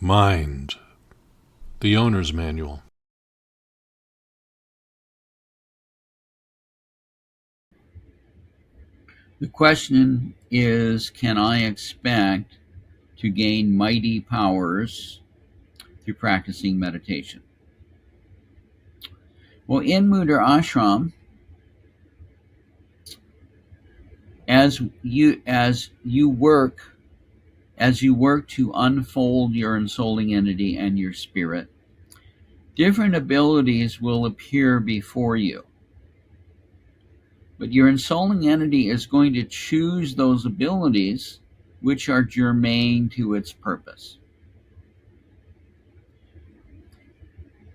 Mind, the owner's manual. The question is, can I expect to gain mighty powers through practicing meditation? Well, in Mudra Ashram, as you work to unfold your ensouling entity and your spirit, different abilities will appear before you. But your ensouling entity is going to choose those abilities which are germane to its purpose.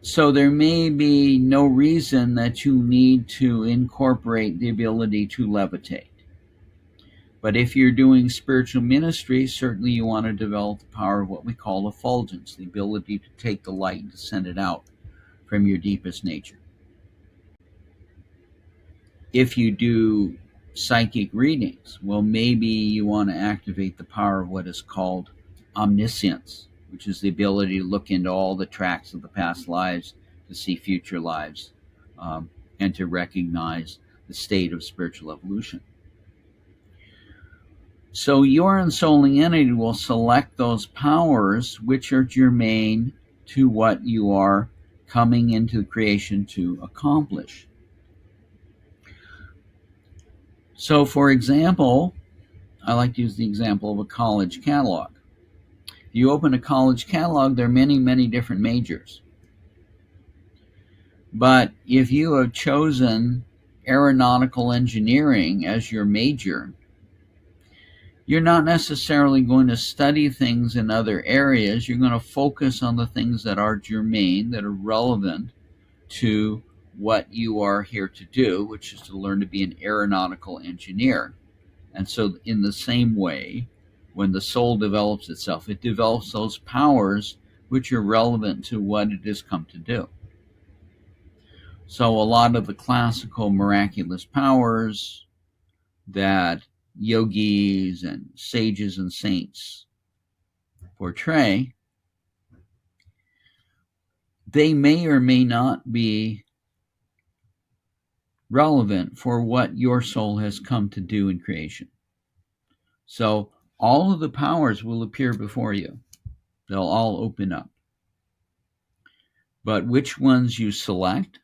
So there may be no reason that you need to incorporate the ability to levitate. But if you're doing spiritual ministry, certainly you want to develop the power of what we call effulgence, the ability to take the light and to send it out from your deepest nature. If you do psychic readings, well, maybe you want to activate the power of what is called omniscience, which is the ability to look into all the tracks of the past lives, to see future lives, and to recognize the state of spiritual evolution. So your ensouling entity will select those powers which are germane to what you are coming into creation to accomplish. So, for example, I like to use the example of a college catalog. If you open a college catalog, there are many, many different majors. But if you have chosen aeronautical engineering as your major, you're not necessarily going to study things in other areas. You're going to focus on the things that are germane, that are relevant to what you are here to do, which is to learn to be an aeronautical engineer. And so in the same way, when the soul develops itself, it develops those powers which are relevant to what it has come to do. So a lot of the classical miraculous powers that yogis and sages and saints portray, they may or may not be relevant for what your soul has come to do in creation. So all of the powers will appear before you. They'll all open up. But which ones you select,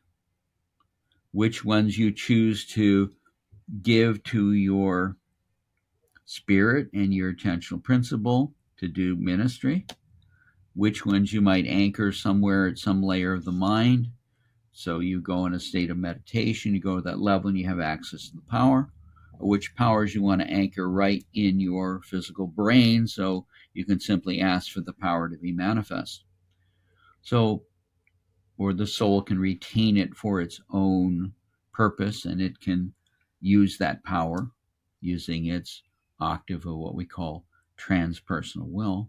which ones you choose to give to your spirit and your attentional principle to do ministry, which ones you might anchor somewhere at some layer of the mind. So you go in a state of meditation, you go to that level and you have access to the power, or which powers you want to anchor right in your physical brain so you can simply ask for the power to be manifest. So, or the soul can retain it for its own purpose and it can use that power using its octave of what we call transpersonal will.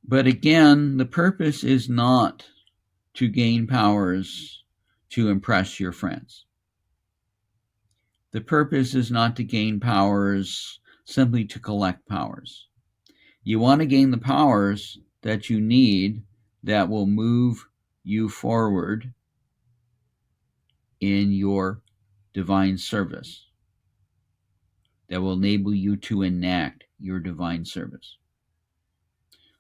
But again, the purpose is not to gain powers to impress your friends. The purpose is not to gain powers simply to collect powers. You want to gain the powers that you need that will move you forward in your divine service, that will enable you to enact your divine service.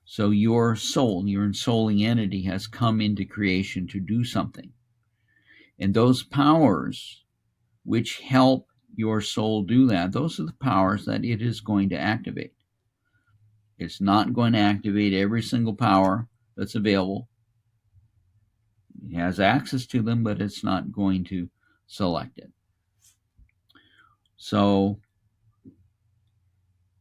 So your soul, your ensouling entity has come into creation to do something. And those powers which help your soul do that, those are the powers that it is going to activate. It's not going to activate every single power that's available. It has access to them, but it's not going to select it. So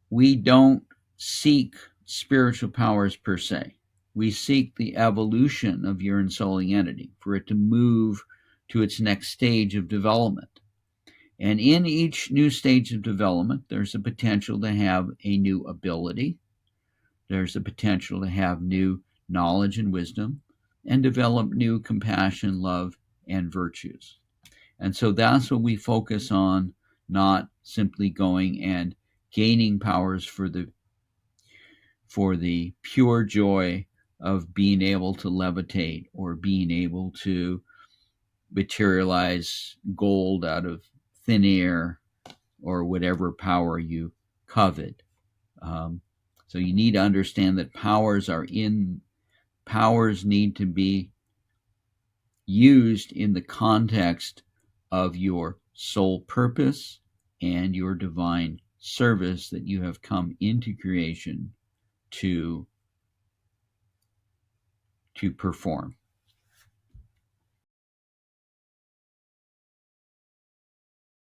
we don't seek spiritual powers per se. We seek the evolution of your ensouling entity for it to move to its next stage of development. And in each new stage of development, there's a potential to have a new ability. There's a potential to have new knowledge and wisdom and develop new compassion, love, and virtues. And so that's what we focus on, not simply going and gaining powers for the for the pure joy of being able to levitate or being able to materialize gold out of thin air or whatever power you covet. So you need to understand that powers need to be used in the context of your soul purpose and your divine service that you have come into creation to perform.